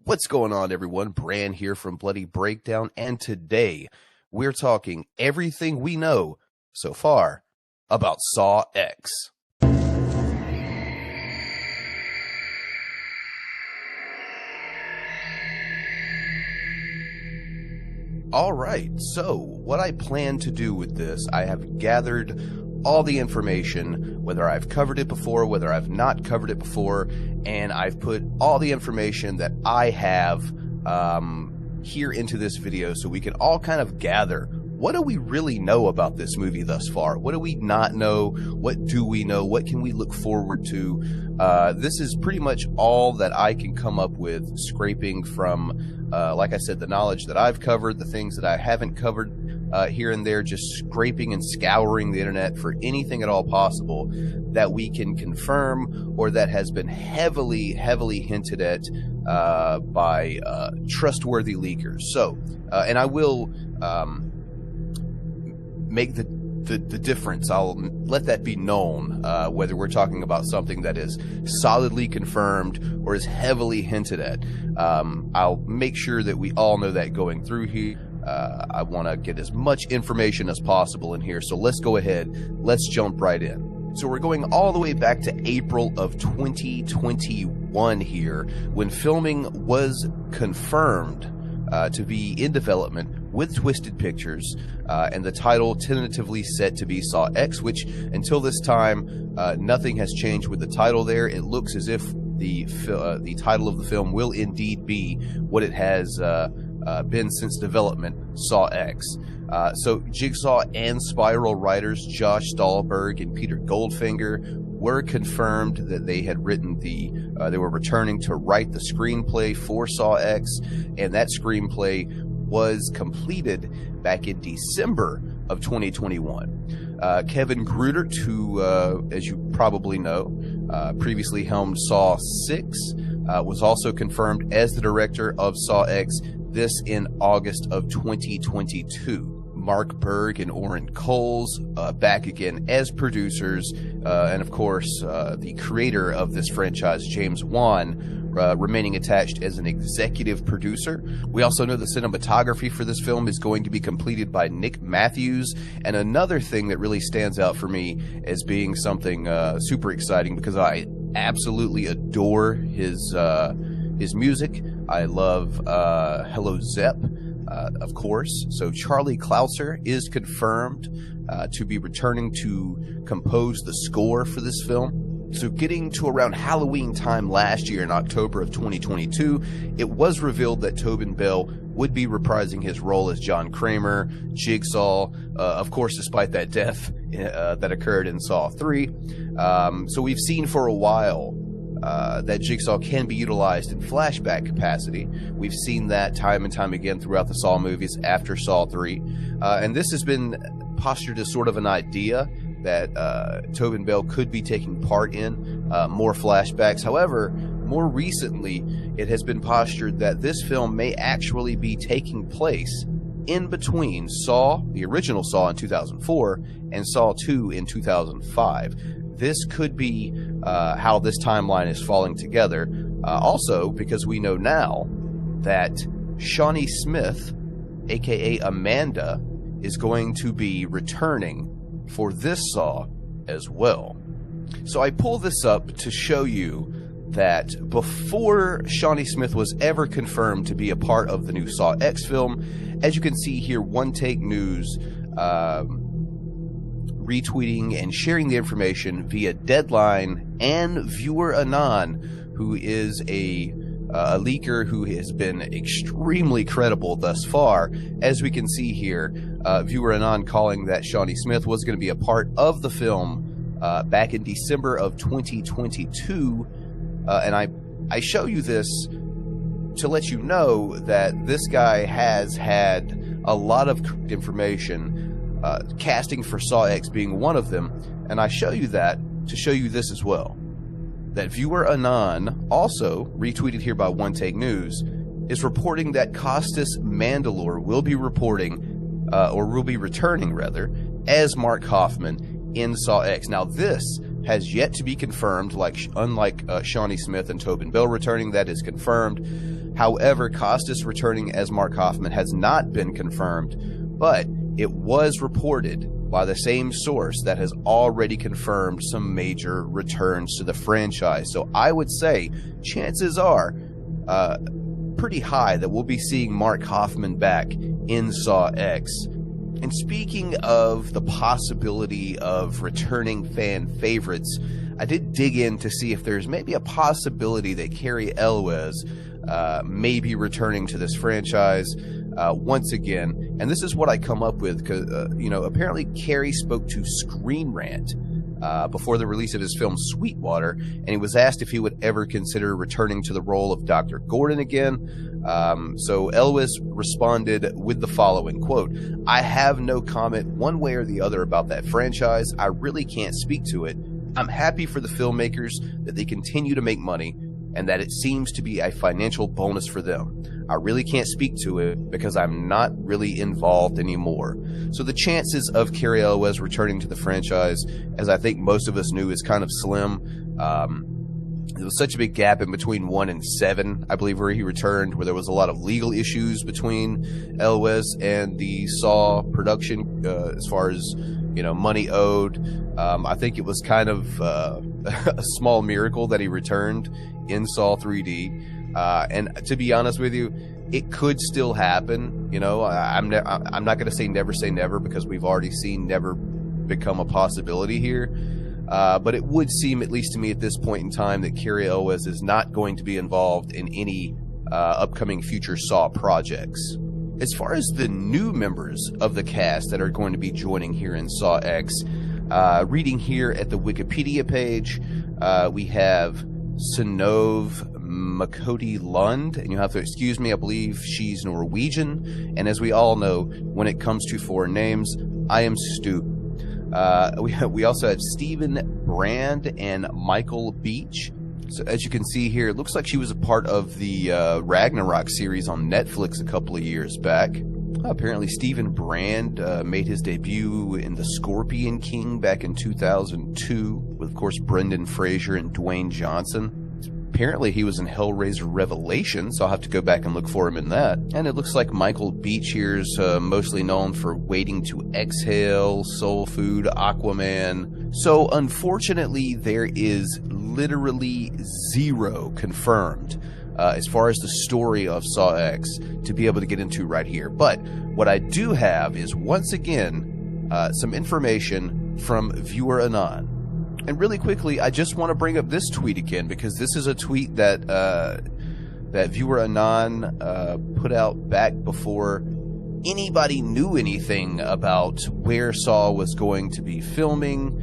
What's going on, everyone? Bran here from Bloody Breakdown, and today we're talking everything we know so far about Saw X. Alright, so what I plan to do with this, I have gathered all the information, whether I've covered it before, whether I've not covered it before, and I've put all the information that I have here into this video so we can all kind of gather, what do we really know about this movie thus far? What do we not know? What do we know? What can we look forward to? This is pretty much all that I can come up with, scraping from, like I said, the knowledge that I've covered, the things that I haven't covered here and there, just scraping and scouring the internet for anything at all possible that we can confirm or that has been heavily hinted at by trustworthy leakers. So, and I will make the difference. I'll let that be known, whether we're talking about something that is solidly confirmed or is heavily hinted at. I'll make sure that we all know that going through here. I want to get as much information as possible in here, so let's go ahead. Let's jump right in. So we're going all the way back to April of 2021 here, when filming was confirmed to be in development with Twisted Pictures, and the title tentatively set to be Saw X, which until this time, nothing has changed with the title there. It looks as if the title of the film will indeed be what it has been since development, Saw X. So Jigsaw and Spiral writers Josh Stahlberg and Peter Goldfinger were confirmed that they had written they were returning to write the screenplay for Saw X, and that screenplay was completed back in December of 2021. Kevin Grutert, who, as you probably know, previously helmed Saw 6, was also confirmed as the director of Saw X, this in August of 2022. Mark Berg and Orrin Coles back again as producers, and of course the creator of this franchise, James Wan, remaining attached as an executive producer. We also know the cinematography for this film is going to be completed by Nick Matthews, and another thing that really stands out for me as being something super exciting, because I absolutely adore his music. I love Hello Zepp, of course. So Charlie Clouser is confirmed to be returning to compose the score for this film. So getting to around Halloween time last year in October of 2022, it was revealed that Tobin Bell would be reprising his role as John Kramer, Jigsaw, of course, despite that death that occurred in Saw 3. So we've seen for a while that Jigsaw can be utilized in flashback capacity. We've seen that time and time again throughout the Saw movies after Saw 3. And this has been postured as sort of an idea that Tobin Bell could be taking part in more flashbacks. However, more recently, it has been postured that this film may actually be taking place in between Saw, the original Saw in 2004, and Saw 2 in 2005. This could be how this timeline is falling together. Also, because we know now that Shawnee Smith, aka Amanda, is going to be returning for this Saw as well. So I pull this up to show you that before Shawnee Smith was ever confirmed to be a part of the new Saw X film, as you can see here, One Take News retweeting and sharing the information via Deadline and Viewer Anon, who is a leaker who has been extremely credible thus far. As we can see here, Viewer Anon calling that Shawnee Smith was going to be a part of the film back in December of 2022. And I show you this to let you know that this guy has had a lot of information, casting for Saw X being one of them, and I show you that to show you this as well. That Viewer Anon, also retweeted here by One Take News, is reporting that Costas Mandylor will be reporting, or will be returning rather, as Mark Hoffman in Saw X. Now this has yet to be confirmed, unlike Shawnee Smith and Tobin Bell returning, that is confirmed. However, Costas returning as Mark Hoffman has not been confirmed, but it was reported by the same source that has already confirmed some major returns to the franchise. So I would say chances are pretty high that we'll be seeing Mark Hoffman back in Saw X. And speaking of the possibility of returning fan favorites, I did dig in to see if there's maybe a possibility that Carrie Elway may be returning to this franchise once again. And this is what I come up with because, apparently Carrie spoke to Screen Rant before the release of his film Sweetwater, and he was asked if he would ever consider returning to the role of Dr. Gordon again. So Elway responded with the following, quote, "I have no comment one way or the other about that franchise. I really can't speak to it. I'm happy for the filmmakers that they continue to make money and that it seems to be a financial bonus for them. I really can't speak to it because I'm not really involved anymore." So the chances of Carrie Elway returning to the franchise, as I think most of us knew, is kind of slim. There was such a big gap in between 1 and 7, I believe, where he returned, where there was a lot of legal issues between Elway and the Saw production as far as, money owed. I think it was kind of a small miracle that he returned in Saw 3D. And to be honest with you, it could still happen. I'm not going to say never because we've already seen never become a possibility here. But it would seem, at least to me at this point in time, that Carrie Elway is not going to be involved in any upcoming future Saw projects. As far as the new members of the cast that are going to be joining here in Saw X, reading here at the Wikipedia page, we have Synnøve Makodi Lund, and you'll have to excuse me, I believe she's Norwegian, and as we all know, when it comes to foreign names, I am stupid. We also have Stephen Brand and Michael Beach. So as you can see here, it looks like she was a part of the Ragnarok series on Netflix a couple of years back. Apparently Stephen Brand made his debut in The Scorpion King back in 2002 with, of course, Brendan Fraser and Dwayne Johnson. Apparently he was in Hellraiser Revelation, so I'll have to go back and look for him in that. And it looks like Michael Beach here's mostly known for Waiting to Exhale, Soul Food, Aquaman. So unfortunately, there is literally zero confirmed as far as the story of Saw X to be able to get into right here. But what I do have is, once again, some information from Viewer Anon. And really quickly, I just want to bring up this tweet again, because this is a tweet that that Viewer Anon put out back before anybody knew anything about where Saw was going to be filming,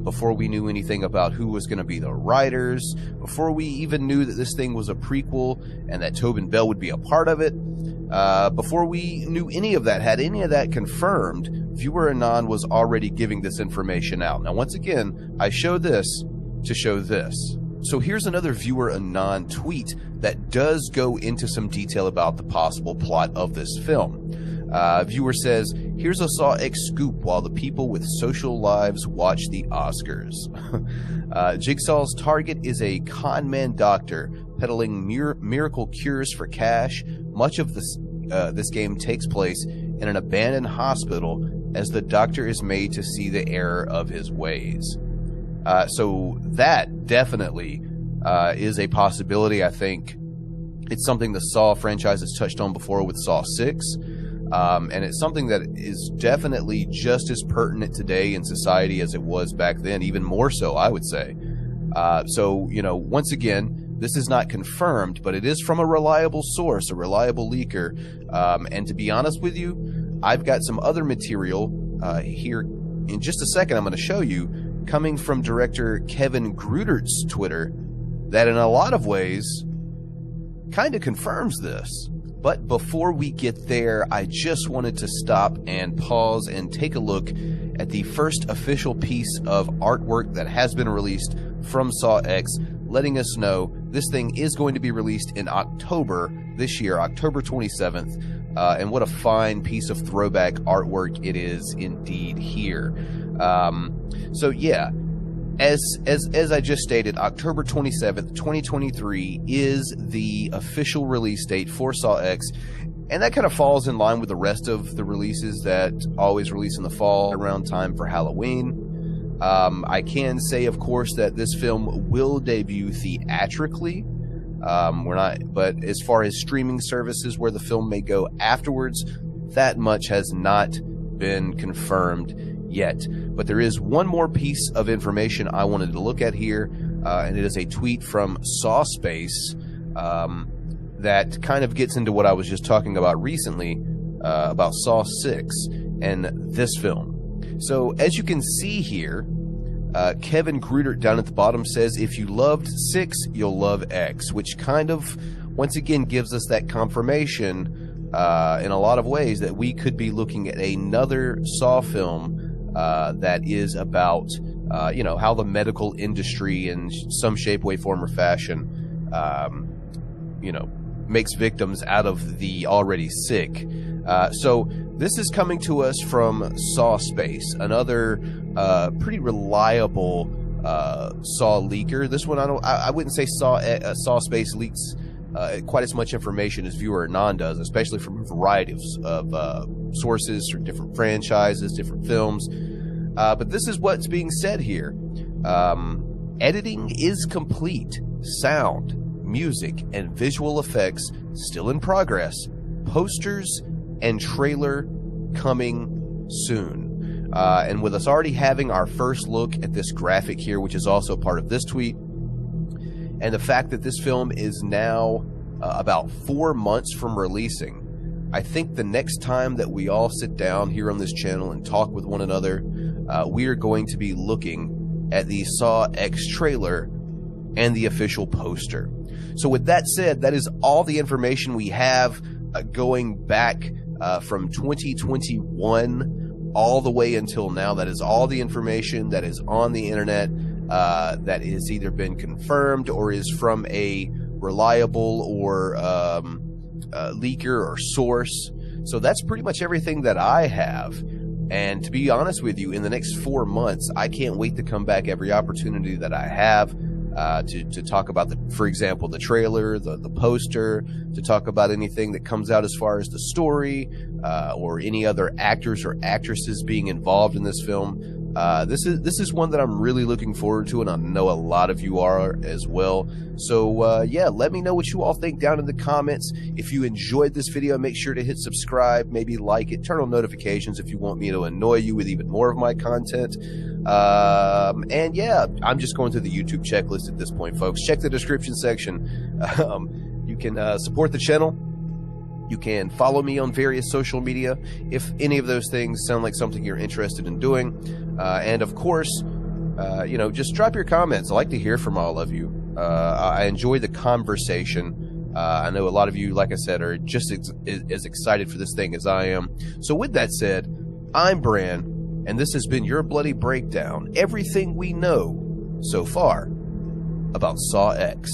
before we knew anything about who was going to be the writers, before we even knew that this thing was a prequel and that Tobin Bell would be a part of it, before we knew any of that, had any of that confirmed, Viewer Anon was already giving this information out. Now, once again, I show this to show this. So here's another Viewer Anon tweet that does go into some detail about the possible plot of this film. Viewer says, "Here's a Saw X scoop while the people with social lives watch the Oscars." Jigsaw's target is a con man doctor peddling miracle cures for cash. Much of this game takes place in an abandoned hospital as the doctor is made to see the error of his ways. So that definitely is a possibility. I think it's something the Saw franchise has touched on before with Saw 6. And it's something that is definitely just as pertinent today in society as it was back then, even more so, I would say. So, once again, this is not confirmed, but it is from a reliable source, a reliable leaker. And to be honest with you, I've got some other material here in just a second I'm going to show you, coming from director Kevin Grudert's Twitter, that in a lot of ways kind of confirms this. But before we get there, I just wanted to stop and pause and take a look at the first official piece of artwork that has been released from Saw X, letting us know this thing is going to be released in October this year, October 27th. And what a fine piece of throwback artwork it is indeed here. So yeah, as I just stated, October 27th, 2023 is the official release date for Saw X, and that kind of falls in line with the rest of the releases that always release in the fall around time for Halloween. I can say, of course, that this film will debut theatrically. But as far as streaming services where the film may go afterwards, that much has not been confirmed yet. But there is one more piece of information I wanted to look at here, and it is a tweet from Saw Space that kind of gets into what I was just talking about recently, about Saw 6 and this film. So as you can see here, Kevin Grudert down at the bottom says, if you loved 6, you'll love X, which kind of, once again, gives us that confirmation in a lot of ways that we could be looking at another Saw film that is about, how the medical industry in some shape, way, form, or fashion, makes victims out of the already sick. So this is coming to us from Saw Space, another pretty reliable Saw leaker. This one I wouldn't say Saw Space leaks quite as much information as Viewer Anon does, especially from a variety of sources from different franchises, different films. But this is what's being said here. Editing is complete. Sound, music, and visual effects still in progress. Posters and trailer coming soon. And with us already having our first look at this graphic here, which is also part of this tweet, and the fact that this film is now about 4 months from releasing, I think the next time that we all sit down here on this channel and talk with one another, we are going to be looking at the Saw X trailer and the official poster. So with that said, that is all the information we have going back from 2021 all the way until now. That is all the information that is on the internet that has either been confirmed or is from a reliable or leaker or source. So that's pretty much everything that I have. And to be honest with you, in the next 4 months, I can't wait to come back every opportunity that I have to talk about, for example, the trailer, the poster, to talk about anything that comes out as far as the story or any other actors or actresses being involved in this film. This is one that I'm really looking forward to, and I know a lot of you are as well. So yeah, let me know what you all think down in the comments. If you enjoyed this video, make sure to hit subscribe, maybe like it, turn on notifications if you want me to annoy you with even more of my content. And yeah, I'm just going through the YouTube checklist at this point, folks. Check the description section. You can support the channel. You can follow me on various social media if any of those things sound like something you're interested in doing. And of course, just drop your comments. I like to hear from all of you. I enjoy the conversation. I know a lot of you, like I said, are just as excited for this thing as I am. So with that said, I'm Bran, and this has been your Bloody Breakdown. Everything we know so far about Saw X.